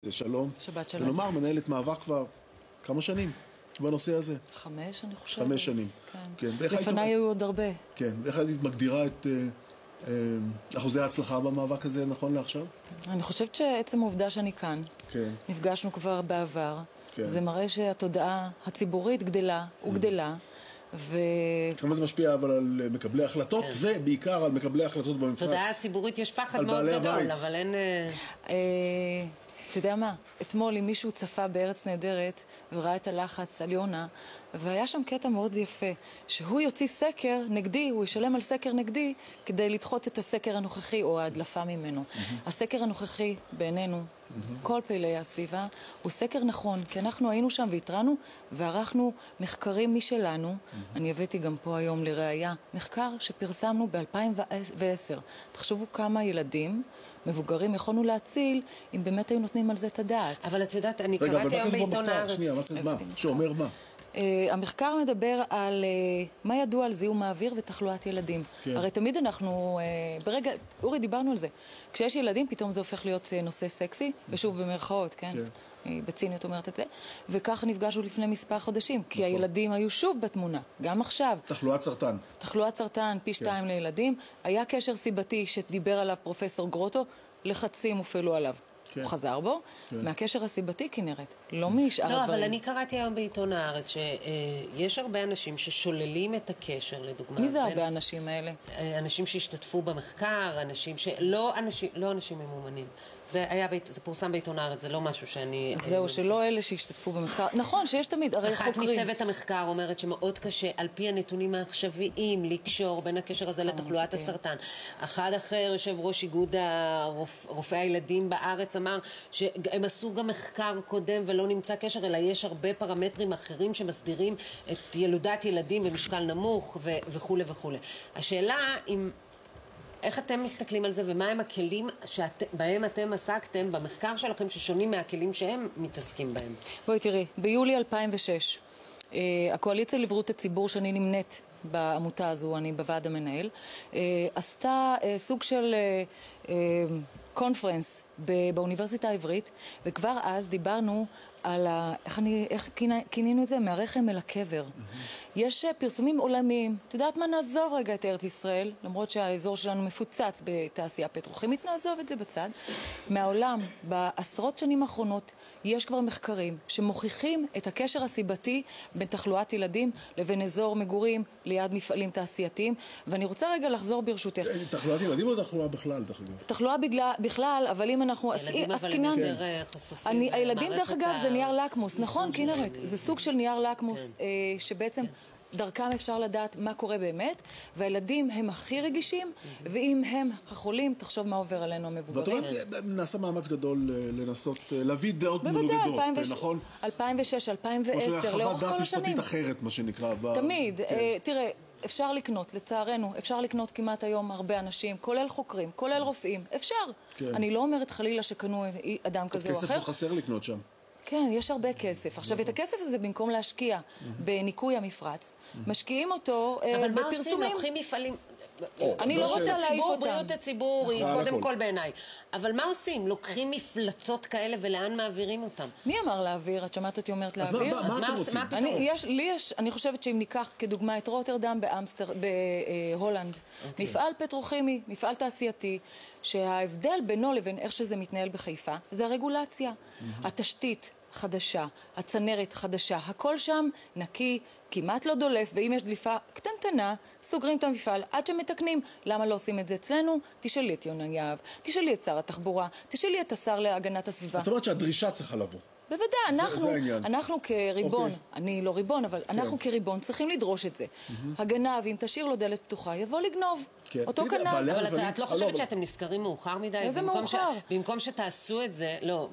זה שלום. שבת שלום. ונאמר, מנהלת מאבק כבר כמה שנים בנושא הזה? 5, אני חושבת. 5 שנים. כן. לפני היו עוד הרבה. כן, ואיך היית מגדירה את אחוזי ההצלחה במאבק הזה נכון לעכשיו? אני חושבת שעצם העובדה שאני כאן, כן. נפגשנו כבר בעבר, כן. זה מראה שהתודעה הציבורית גדלה וגדלה, כמה זה משפיע אבל על מקבלי החלטות, ובעיקר על מקבלי החלטות במפרץ. תודעה הציבורית יש פחד מאוד גדול, אבל אין... אתה יודע מה? אתמול אם מישהו צפה בארץ נהדרת וראה את הלחץ על יונה, והיה שם קטע מאוד יפה, שהוא יוציא סקר נגדי, הוא ישלם על סקר נגדי כדי לדחות את הסקר הנוכחי או ההדלפה ממנו. הסקר הנוכחי בעינינו, כל פעילי הסביבה, הוא סקר נכון, כי אנחנו היינו שם והתרענו וערכנו מחקרים משלנו. אני הבאתי גם פה היום לראיה מחקר שפרסמנו ב-2010. תחשבו כמה ילדים מבוגרים יכולנו להציל אם באמת היו נותנים על זה את הדעת. אבל את יודעת, אני קראתי היום בעיתון הארץ. שנייה, מה? שאומר מה? המחקר מדבר על מה ידוע על זיהום האוויר ותחלואת ילדים. הרי תמיד אנחנו, ברגע, אורי, דיברנו על זה. כשיש ילדים, פתאום זה הופך להיות נושא סקסי, ושוב במרכאות, כן? בציניות אומרת את זה. וכך נפגשנו לפני מספר חודשים, כי הילדים היו שוב בתמונה, גם עכשיו. תחלואת סרטן. תחלואת סרטן, פי 2 לילדים. היה קשר סיבתי שדיבר עליו פרופסור גרוטו, לחצים הופעלו עליו. הוא חזר בו, מהקשר הסיבתי כנרת, לא משאר הדברים. לא, אבל אני קראתי היום בעיתון הארץ שיש הרבה אנשים ששוללים את הקשר, לדוגמה. מי זה הרבה אנשים האלה? אנשים שהשתתפו במחקר, אנשים לא אנשים ממומנים. זה פורסם בעיתון הארץ, זה לא משהו שאני... זהו, שלא אלה שהשתתפו במחקר. נכון, שיש תמיד, הרי חוקרים. אחת מצוות המחקר אומרת שמאוד קשה, על פי הנתונים העכשוויים, לקשור בין הקשר הזה לתחלואת הסרטן. אחד אחר, יושב ראש איגוד רופאי הילדים בארץ, אמר שהם עשו גם מחקר קודם ולא נמצא קשר, אלא יש הרבה פרמטרים אחרים שמסבירים את ילודת ילדים במשקל נמוך וכו' וכו'. השאלה אם... איך אתם מסתכלים על זה ומהם הכלים שבהם אתם עסקתם במחקר שלכם ששונים מהכלים שהם מתעסקים בהם? בואי תראי, ביולי 2006 הקואליציה לבריאות הציבור שאני נמנית בעמותה הזו, אני בוועד המנהל, עשתה סוג של קונפרנס באוניברסיטה העברית, וכבר אז דיברנו על איך כינינו את זה? מהרחם אל הקבר. יש פרסומים עולמיים. את יודעת מה? נעזוב רגע את ארץ ישראל, למרות שהאזור שלנו מפוצץ בתעשייה פטרוכימית, נעזוב את זה בצד. מהעולם, בעשרות שנים האחרונות, יש כבר מחקרים שמוכיחים את הקשר הסיבתי בין תחלואת ילדים לבין אזור מגורים ליד מפעלים תעשייתיים, ואני רוצה רגע לחזור ברשותך. תחלואת ילדים או תחלואה בכלל, דרך אגב? תחלואה בכלל, אבל אם אנחנו... ילדים אבל הם יותר חשופים. הילדים דרך אגב זה נייר לקמוס, נכון, כנרת? זה סוג של נייר לקמוס שבעצם דרכם אפשר לדעת מה קורה באמת, והילדים הם הכי רגישים, ואם הם החולים, תחשוב מה עובר עלינו המבוגרים. ואת אומרת, נעשה מאמץ גדול לנסות להביא דעות מנוגדות, נכון? 2006, 2010, לאורך כל השנים. חוות דעת משפטית אחרת, מה שנקרא. תמיד, תראה, אפשר לקנות, לצערנו, אפשר לקנות כמעט היום הרבה אנשים, כולל חוקרים, כולל רופאים, אפשר. אני לא אומרת חלילה שקנו אדם כזה או אחר. כסף לא חסר לקנות שם. כן, יש הרבה כסף. עכשיו, את הכסף הזה במקום להשקיע בניקוי המפרץ, משקיעים אותו בפרסומים. אבל מה עושים? לוקחים מפעלים... אני לא רוצה להעיף אותם. בריאות הציבור היא קודם כל בעיניי. אבל מה עושים? לוקחים מפלצות כאלה ולאן מעבירים אותם? מי אמר להעביר? את שמעת אותי אומרת להעביר? אז מה אתם עושים? אני חושבת שאם ניקח כדוגמה את רוטרדם בהולנד, מפעל פטרוכימי, מפעל תעשייתי, שההבדל בינו לבין איך שזה מתנהל בחיפה, זה הרגולציה. התשתית חדשה, הצנרת חדשה, הכל שם נקי, כמעט לא דולף, ואם יש דליפה קטנטנה, סוגרים את המפעל עד שמתקנים. למה לא עושים את זה אצלנו? תשאלי את יונה יהב, תשאלי את שר התחבורה, תשאלי את השר להגנת הסביבה. זאת אומרת שהדרישה צריכה לבוא. בוודאי, אנחנו כריבון, אני לא ריבון, אבל אנחנו כריבון צריכים לדרוש את זה. הגנב, אם תשאיר לו דלת פתוחה, יבוא לגנוב. אותו כנב. אבל את לא חושבת שאתם נזכרים מאוחר מדי? איזה מאוחר? במקום שתעשו את זה, לא,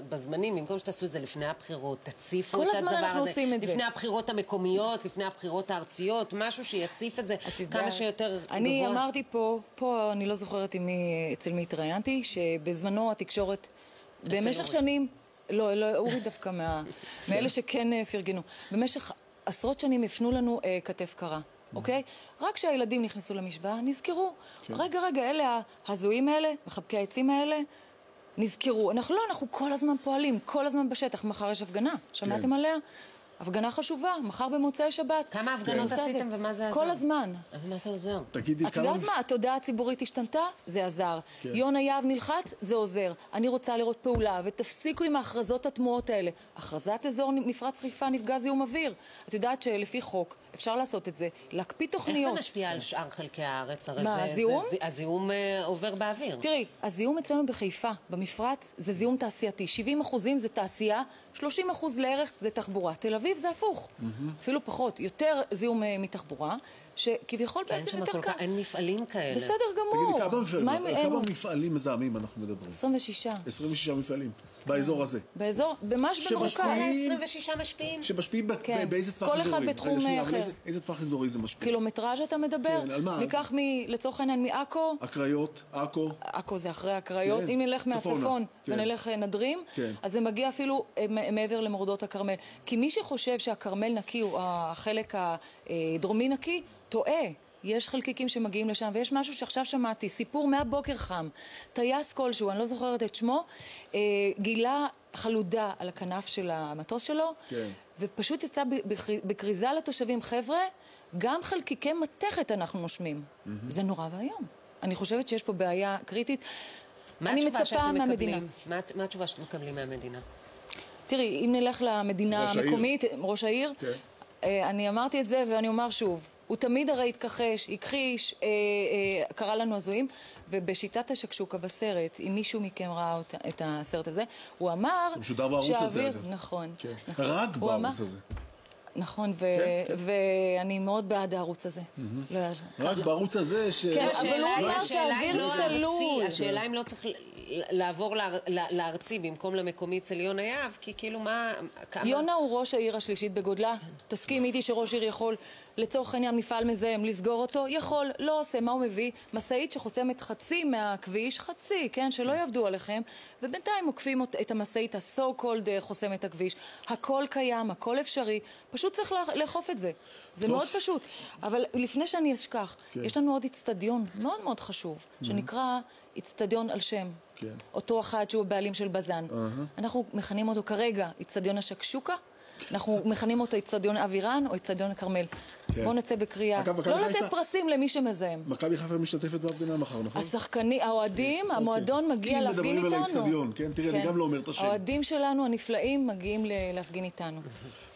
בזמנים, במקום שתעשו את זה לפני הבחירות, תציפו את הדבר הזה. כל הזמן אנחנו עושים את זה. לפני הבחירות המקומיות, לפני הבחירות הארציות, משהו שיציף את זה כמה שיותר גבוה. אני אמרתי פה, אני לא זוכרת אצל מי התראיינתי, שבזמנו התקשורת, במשך שנים, לא, אורי דווקא מאלה שכן פרגנו. במשך עשרות שנים הפנו לנו כתף קרה, אוקיי? רק כשהילדים נכנסו למשוואה, נזכרו. רגע, אלה הזויים האלה, מחבקי העצים האלה, נזכרו. אנחנו כל הזמן פועלים, כל הזמן בשטח. מחר יש הפגנה, שמעתם עליה? הפגנה חשובה, מחר במוצאי שבת. כמה הפגנות עשיתם ומה זה עזר? כל הזמן. ומה זה עוזר? תגידי, את יודעת מה? התודעה הציבורית השתנתה, זה עזר. יונה יהב נלחץ, זה עוזר. אני רוצה לראות פעולה, ותפסיקו עם ההכרזות התמוהות האלה. הכרזת אזור מפרץ חיפה נפגע זיהום אוויר. את יודעת שלפי חוק אפשר לעשות את זה, להקפיא תוכניות. איך זה משפיע על שאר חלקי הארץ? מה, הזיהום? הזיהום עובר באוויר. תראי, הזיהום אצלנו בחיפה, במפרץ, זה זיהום תעשייתי. 70% זה תעשייה, 30% לערך זה תחבורה. תל אביב זה הפוך. אפילו פחות. יותר זיהום מתחבורה, שכביכול בעצם יותר קל. אין מפעלים כאלה. בסדר גמור. תגידי, כמה מפעלים מזהמים אנחנו מדברים? 26. 26 מפעלים. באזור הזה. באזור, ממש במרוכז. 26 משפיעים. שמשפיעים באיזה טווח אזורי? כל אחד בתחום אחר. איזה טווח אזורי זה משפיע? קילומטראז' אתה מדבר? כן, על מה? ניקח לצורך העניין מעכו. הקריות, עכו. עכו זה אחרי הקריות. אם נלך מהצפון ונלך נדרים, אז זה מגיע אפילו מעבר למורדות הכרמל. כי מי שחושב שהכרמל נקי הוא החלק הדרומי נקי, טועה. יש חלקיקים שמגיעים לשם, ויש משהו שעכשיו שמעתי, סיפור מהבוקר חם. טייס כלשהו, אני לא זוכרת את שמו, גילה חלודה על הכנף של המטוס שלו, ופשוט יצא בקריזה לתושבים, חבר'ה, גם חלקיקי מתכת אנחנו נושמים. זה נורא והיום. אני חושבת שיש פה בעיה קריטית. אני מצפה מהמדינה. מה התשובה שאתם מקבלים מהמדינה? תראי, אם נלך למדינה המקומית, ראש העיר, אני אמרתי את זה ואני אומר שוב, הוא תמיד הרי התכחש, הכחיש, קרא לנו הזויים, ובשיטת השקשוקה בסרט, אם מישהו מכם ראה את הסרט הזה, הוא אמר... זה משודר בערוץ הזה, אגב. נכון. רק בערוץ הזה. נכון, ואני מאוד בעד הערוץ הזה. רק בערוץ הזה ש... כן, אבל הוא אומר שהאוויר צלול. השאלה אם לא צריך לעבור לארצי במקום למקומי אצל יונה יהב, כי כאילו מה... יונה הוא ראש העיר השלישית בגודלה. תסכים איתי שראש עיר יכול, לצורך העניין מפעל מזהם, לסגור אותו? יכול, לא עושה. מה הוא מביא? משאית שחוסמת חצי מהכביש, חצי, כן? שלא יעבדו עליכם, ובינתיים עוקפים את המשאית ה-so called חוסמת הכביש. הכל קיים, הכל אפשרי, פשוט צריך לאכוף את זה. זה מאוד פשוט. אבל לפני שאני אשכח, יש לנו עוד אצטדיון מאוד מאוד חשוב, שנקרא אצטדיון על שם. אותו אחד שהוא בעלים של בזן. אנחנו מכנים אותו כרגע אצטדיון השקשוקה, אנחנו מכנים אותו אצטדיון אבירן או אצטדיון הכרמל. בואו נצא בקריאה. לא לתת פרסים למי שמזהם. מכבי חיפה משתתפת בהפגנה מחר, נכון? האוהדים, המועדון מגיע להפגין איתנו. מדברים על האצטדיון, כן? תראי, אני גם לא אומר את השם. האוהדים שלנו, הנפלאים, מגיעים להפגין איתנו.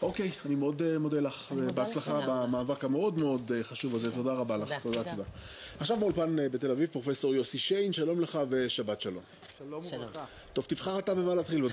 אוקיי, אני מאוד מודה לך. בהצלחה במאבק המאוד מאוד חשוב הזה. תודה רבה לך. תודה. עכשיו באולפן בתל אביב, פרופסור יוסי שיין, שלום לך ושבת שלום. שלום וברכה. טוב, תבחר אתה במה להתחיל.